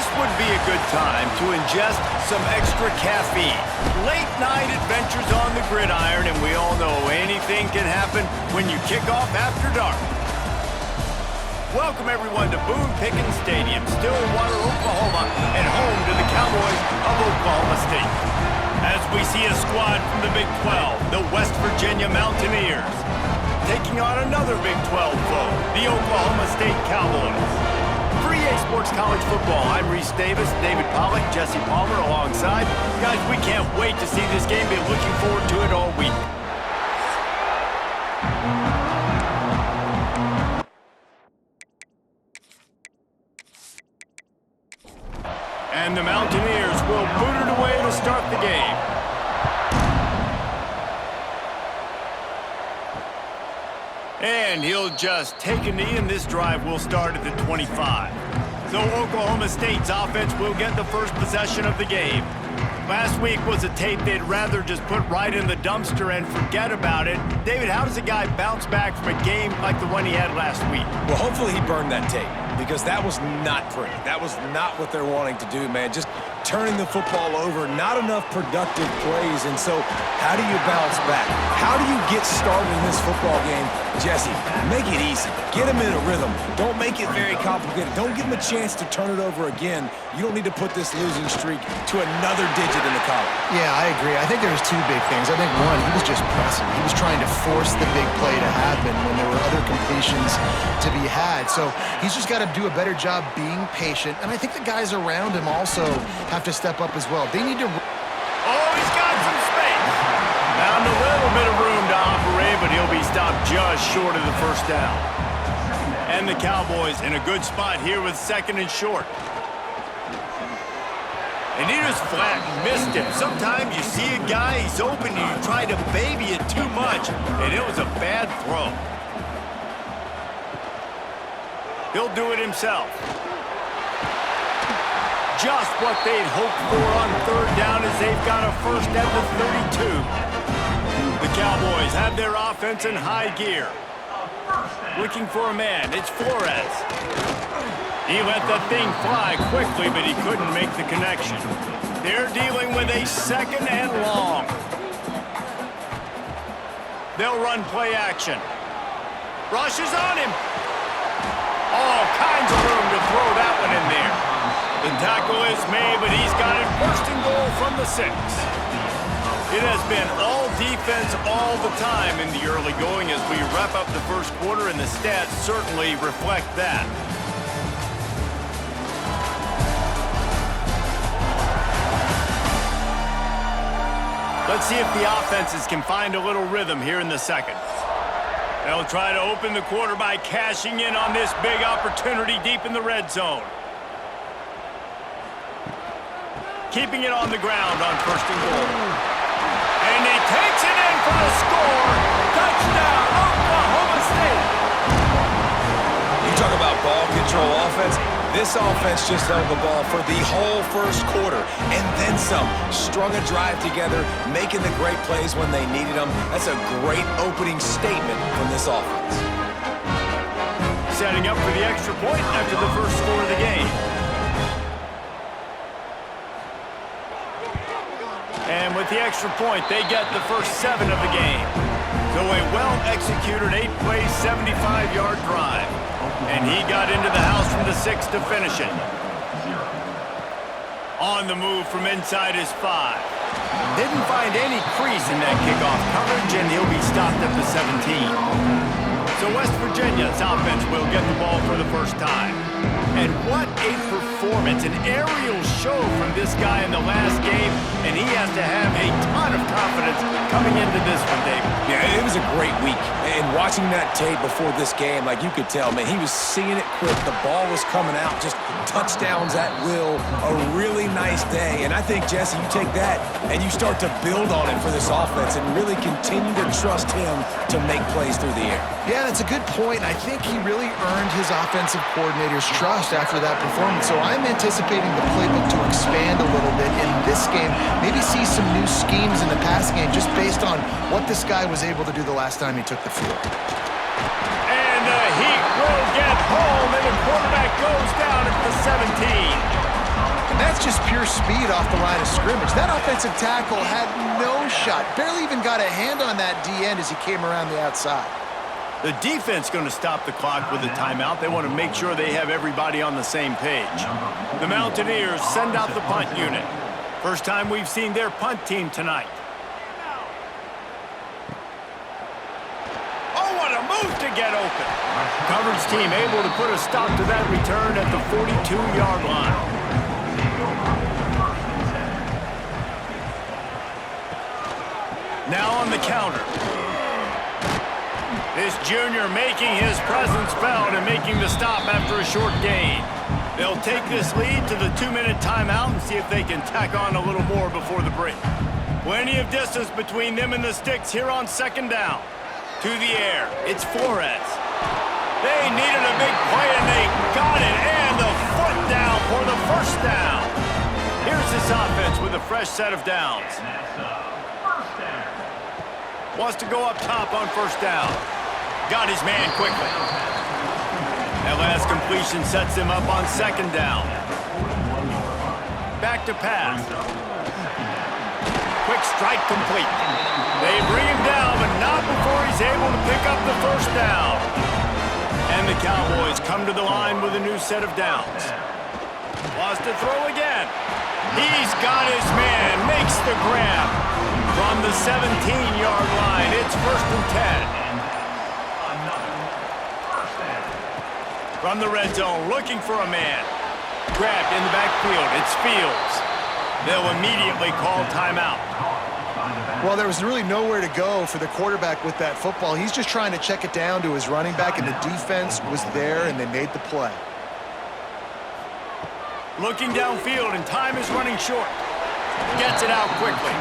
this would be a good time to ingest some extra caffeine. Late night adventures on the gridiron, and we all know anything can happen when you kick off after dark. Welcome everyone to Boone Pickens Stadium, Stillwater, Oklahoma, and home to the Cowboys of Oklahoma State. As we see a squad from the Big 12, the West Virginia Mountaineers, taking on another Big 12 foe, the Oklahoma State Cowboys. For EA Sports College Football, I'm Reese Davis, David Pollack, Jesse Palmer alongside. Guys, we can't wait to see this game. Been looking forward to it all week. And the Mountaineers will boot it away to start the game. And he'll just take a knee, and this drive will start at the 25. So Oklahoma State's offense will get the first possession of the game. Last week was a tape they'd rather just put right in the dumpster and forget about it. David, how does a guy bounce back from a game like the one he had last week? Well, hopefully he burned that tape, because that was not pretty. That was not what they're wanting to do, man. Just turning the football over, not enough productive plays. And so how do you bounce back? How do you get started in this football game? Jesse, make it easy. Get him in a rhythm. Don't make it very complicated. Don't give him a chance to turn it over again. You don't need to put this losing streak to another digit in the column. Yeah, I agree. I think there was two big things. I think one, he was just pressing. He was trying to force the big play to happen when there were other completions to be had. So he's just got to do a better job being patient. And I think the guys around him also have to step up as well. They need to... Oh, he's got some space. Found a little bit of room to operate, but he'll be stopped just short of the first down. And the Cowboys in a good spot here with second and short. And he just flat missed him. Sometimes you see a guy, he's open, and you try to baby it too much, and it was a bad throw. He'll do it himself. Just what they'd hoped for on third down as they've got a first at the 32. The Cowboys have their offense in high gear. Looking for a man, it's Flores. He let the thing fly quickly, but he couldn't make the connection. They're dealing with a second and long. They'll run play action. Rush is on him. All kinds of room to throw that one in there. The tackle is made, but he's got it first and goal from the 6. It has been all defense all the time in the early going as we wrap up the first quarter, and the stats certainly reflect that. Let's see if the offenses can find a little rhythm here in the second. They'll try to open the quarter by cashing in on this big opportunity deep in the red zone. Keeping it on the ground on first and goal. And he takes it in for the score. Touchdown, Oklahoma State. You talk about ball control offense. This offense just held the ball for the whole first quarter and then some. Strung a drive together, making the great plays when they needed them. That's a great opening statement from this offense. Setting up for the extra point after the first score of the game. And with the extra point, they get the first 7 of the game. So a well-executed 8-play, 75-yard drive. And he got into the house from the 6 to finish it. On the move from inside his 5. Didn't find any crease in that kickoff coverage, and he'll be stopped at the 17. So West Virginia's offense will get the ball for the first time. And what a performance, an aerial show from this guy in the last game, and he has to have a ton of confidence coming into this one, David. Yeah, it was a great week. And watching that tape before this game, like you could tell, man, he was seeing it quick. The ball was coming out, just touchdowns at will. A really nice day. And I think, Jesse, you take that and you start to build on it for this offense and really continue to trust him to make plays through the air. Yeah, that's a good point. I think he really earned his offensive coordinator's trust after that performance. So I'm anticipating the playbook to expand a little bit in this game. Maybe see some new schemes in the passing game just based on what this guy was able to do the last time he took the field. And the Heat will get home, and the quarterback goes down at the 17. just pure speed off the line of scrimmage. That offensive tackle had no shot. Barely even got a hand on that D-end as he came around the outside. The defense going to stop the clock with a timeout. They want to make sure they have everybody on the same page. The Mountaineers send out the punt unit. First time we've seen their punt team tonight. Oh, what a move to get open. Coverage team able to put a stop to that return at the 42-yard line. Now on the counter. This junior making his presence felt and making the stop after a short gain. They'll take this lead to the 2-minute timeout and see if they can tack on a little more before the break. Plenty of distance between them and the sticks here on second down. To the air, it's Flores. They needed a big play and they got it, and the foot down for the first down. Here's this offense with a fresh set of downs. Wants to go up top on first down. Got his man quickly. That last completion sets him up on second down. Back to pass. Quick strike complete. They bring him down, but not before he's able to pick up the first down. And the Cowboys come to the line with a new set of downs. Wants to throw again. He's got his man. Makes the grab. From the 17-yard line, it's 1st and 10. From the red zone, looking for a man. Grabbed in the backfield, it's Fields. They'll immediately call timeout. Well, there was really nowhere to go for the quarterback with that football. He's just trying to check it down to his running back, and the defense was there, and they made the play. Looking downfield, and time is running short. Gets it out quickly.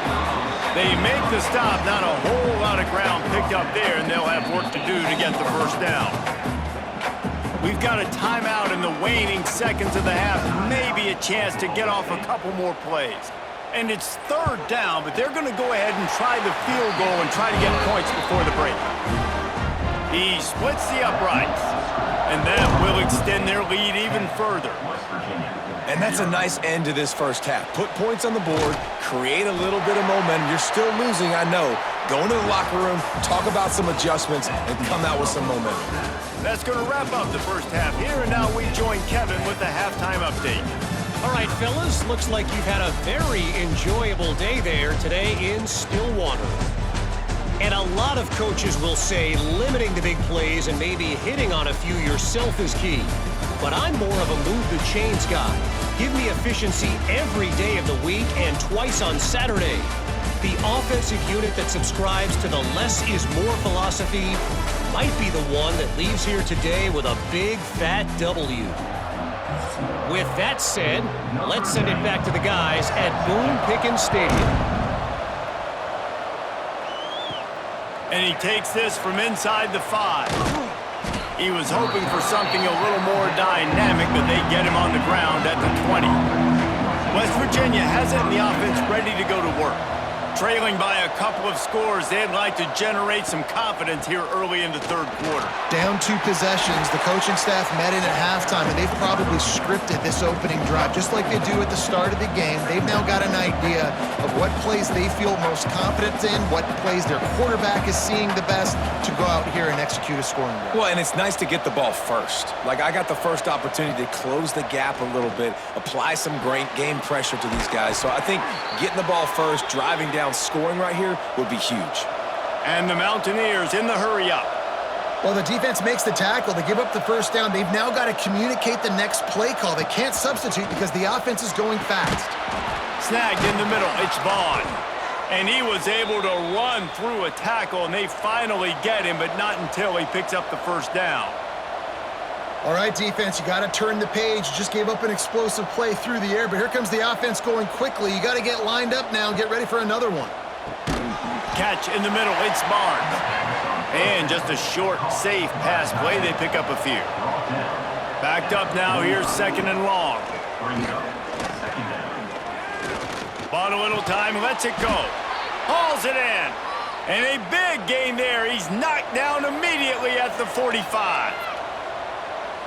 They make the stop, not a whole lot of ground picked up there, and they'll have work to do to get the first down. We've got a timeout in the waning seconds of the half, maybe a chance to get off a couple more plays. And it's 3rd down, but they're going to go ahead and try the field goal and try to get points before the break. He splits the uprights, and that will extend their lead even further. And that's a nice end to this first half. Put points on the board, create a little bit of momentum. You're still losing, I know. Go into the locker room, talk about some adjustments, and come out with some momentum. That's going to wrap up the first half here, and now we join Kevin with the halftime update. All right, fellas, looks like you've had a very enjoyable day there today in Stillwater. And a lot of coaches will say limiting the big plays and maybe hitting on a few yourself is key. But I'm more of a move the chains guy. Give me efficiency every day of the week and twice on Saturday. The offensive unit that subscribes to the less is more philosophy might be the one that leaves here today with a big fat W. With that said, let's send it back to the guys at Boone Pickens Stadium. And he takes this from inside the 5. He was hoping for something a little more dynamic, but they get him on the ground at the 20. West Virginia has it in the offense ready to go to work. Trailing by a couple of scores, they'd like to generate some confidence here early in the 3rd quarter. Down 2 possessions, the coaching staff met in at halftime, and they've probably scripted this opening drive just like they do at the start of the game. They've now got an idea of what plays they feel most confident in, what plays their quarterback is seeing the best to go out here and execute a scoring drive. Well, and it's nice to get the ball first. Like, I got the first opportunity to close the gap a little bit, apply some great game pressure to these guys. So I think getting the ball first, driving down, scoring right here would be huge. And the Mountaineers in the hurry-up. Well, the defense makes the tackle. They give up the first down. They've now got to communicate the next play call. They can't substitute because the offense is going fast. Snagged in the middle, it's Vaughn. And he was able to run through a tackle, and they finally get him, but not until he picks up the first down. All right, defense, you got to turn the page. You just gave up an explosive play through the air, but here comes the offense going quickly. You got to get lined up now and get ready for another one. Catch in the middle, it's Barnes. And just a short, safe pass play, they pick up a few. Backed up now, here's 2nd and long. Bought a little time, lets it go. Hauls it in. And a big gain there. He's knocked down immediately at the 45.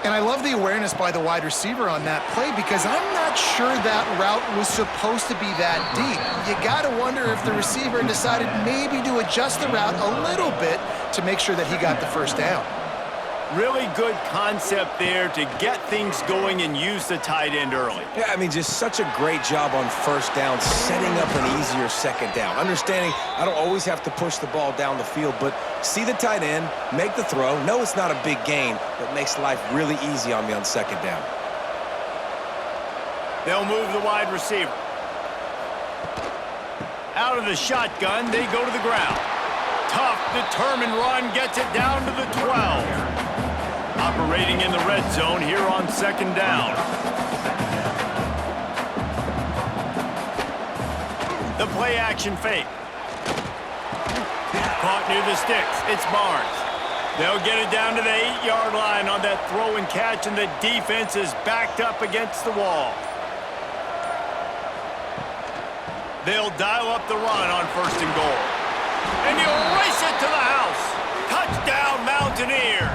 And I love the awareness by the wide receiver on that play because I'm not sure that route was supposed to be that deep. You got to wonder if the receiver decided maybe to adjust the route a little bit to make sure that he got the first down. Really good concept there to get things going and use the tight end early. Yeah, I mean, just such a great job on first down, setting up an easier second down. Understanding I don't always have to push the ball down the field, but see the tight end, make the throw. No, it's not a big gain, but makes life really easy on me on second down. They'll move the wide receiver. Out of the shotgun, they go to the ground. Tough, determined run gets it down to the 12. Operating in the red zone here on second down. The play action fake. Caught near the sticks. It's Barnes. They'll get it down to the 8-yard line on that throw and catch, and the defense is backed up against the wall. They'll dial up the run on first and goal. And you'll race it to the house. Touchdown, Mountaineers.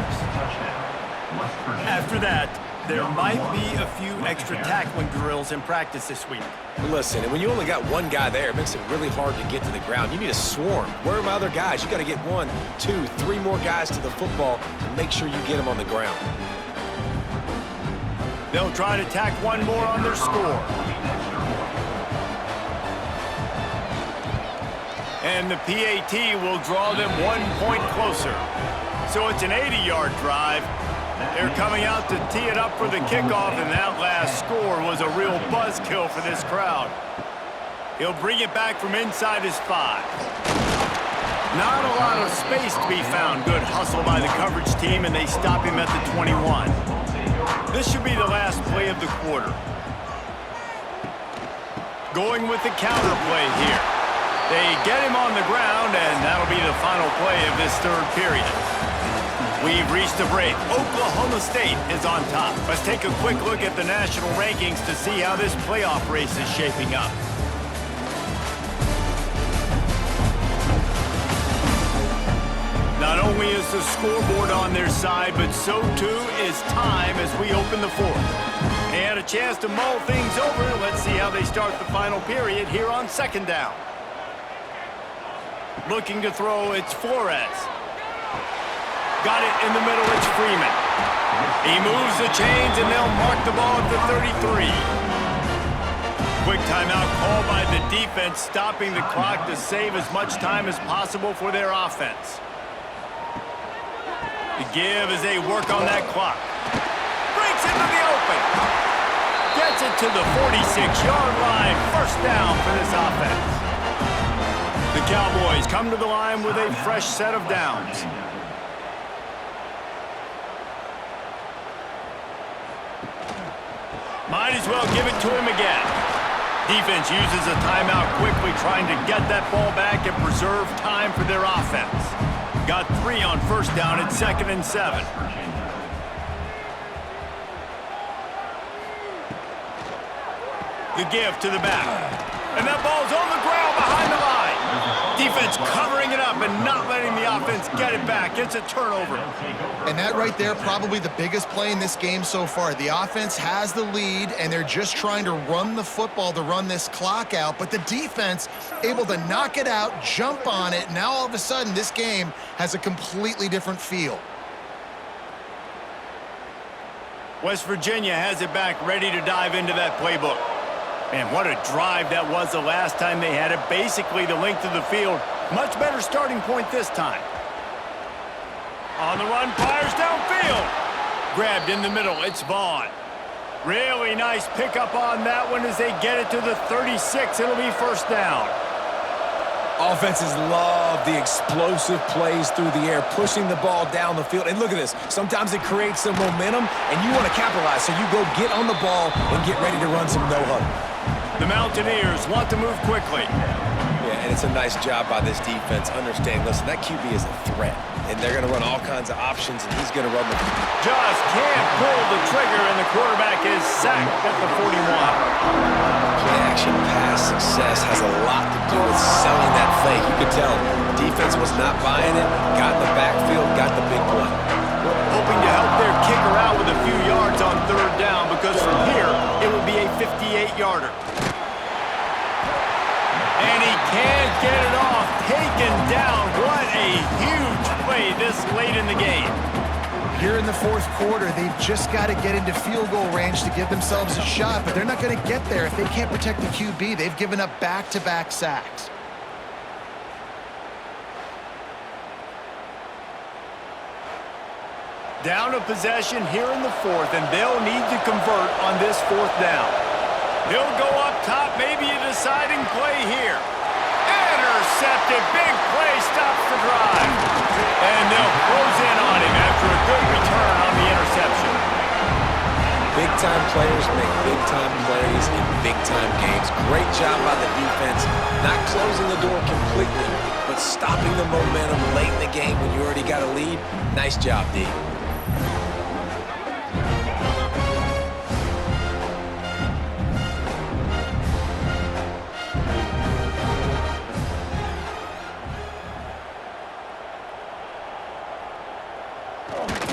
After that, there might be a few extra tackling drills in practice this week. Listen, and when you only got one guy there, it makes it really hard to get to the ground. You need a swarm. Where are my other guys? You got to get 1, 2, 3 more guys to the football and make sure you get them on the ground. They'll try to tack one more on their score. And the PAT will draw them 1 point closer. So it's an 80-yard drive. They're coming out to tee it up for the kickoff, and that last score was a real buzzkill for this crowd. He'll bring it back from inside his 5. Not a lot of space to be found. Good hustle by the coverage team, and they stop him at the 21. This should be the last play of the quarter. Going with the counter play here. They get him on the ground, and that'll be the final play of this third period. We've reached a break. Oklahoma State is on top. Let's take a quick look at the national rankings to see how this playoff race is shaping up. Not only is the scoreboard on their side, but so too is time as we open the fourth. And a chance to mull things over. Let's see how they start the final period here on second down. Looking to throw, it's Flores. Got it in the middle, it's Freeman. He moves the chains, and they'll mark the ball at the 33. Quick timeout call by the defense, stopping the clock to save as much time as possible for their offense. The give as they work on that clock. Breaks into the open. Gets it to the 46-yard line. First down for this offense. The Cowboys come to the line with a fresh set of downs. Might as well give it to him again. Defense uses a timeout quickly, trying to get that ball back and preserve time for their offense. Got 3 on first down at 2nd and 7. The give to the back. And that ball's on the ground behind the line. Defense covering it up and not letting the offense get it back. It's a turnover. And that right there, probably the biggest play in this game so far. The offense has the lead, and they're just trying to run the football to run this clock out. But the defense able to knock it out, jump on it. Now all of a sudden, this game has a completely different feel. West Virginia has it back, ready to dive into that playbook. Man, what a drive that was the last time they had it. Basically the length of the field. Much better starting point this time. On the run, fires downfield. Grabbed in the middle, it's Vaughn. Really nice pickup on that one as they get it to the 36. It'll be first down. Offenses love the explosive plays through the air, pushing the ball down the field. And look at this. Sometimes it creates some momentum, and you want to capitalize. So you go get on the ball and get ready to run some no-huddle. The Mountaineers want to move quickly. Yeah, and it's a nice job by this defense. Understand, listen, that QB is a threat. And they're going to run all kinds of options, and he's going to run the... Just can't pull the trigger, and the quarterback is sacked at the 41. Play-action pass success has a lot to do with selling that fake. You could tell defense was not buying it, got in the backfield, got the big play. hoping to help their kicker out with a few yards on third down, because from here, it would be a 58-yarder. And he can't get it off. Taken down. What a huge play this late in the game. Here in the fourth quarter, they've just got to get into field goal range to give themselves a shot, but they're not going to get there if they can't protect the QB. They've given up back-to-back sacks. Down a possession here in the fourth, and they'll need to convert on this fourth down. He'll go up top, maybe a deciding play here. Intercepted, big play, stops the drive. And they'll close in on him after a good return on the interception. Big-time players make big-time plays in big-time games. Great job by the defense, not closing the door completely, but stopping the momentum late in the game when you already got a lead. Nice job, D.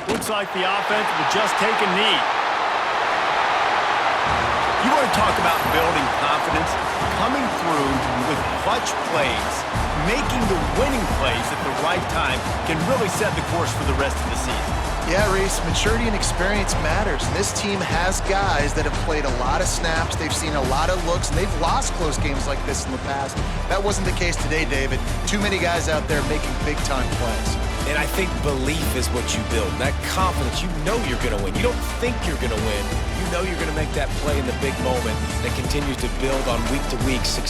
Looks like the offense will just take a knee. You want to talk about building confidence? Coming through with clutch plays, making the winning plays at the right time can really set the course for the rest of the season. Yeah, Reese, maturity and experience matters. This team has guys that have played a lot of snaps. They've seen a lot of looks, and they've lost close games like this in the past. That wasn't the case today, David. Too many guys out there making big-time plays. And I think belief is what you build. That confidence, you know you're going to win. You don't think you're going to win. You know you're going to make that play in the big moment that continues to build on week-to-week success.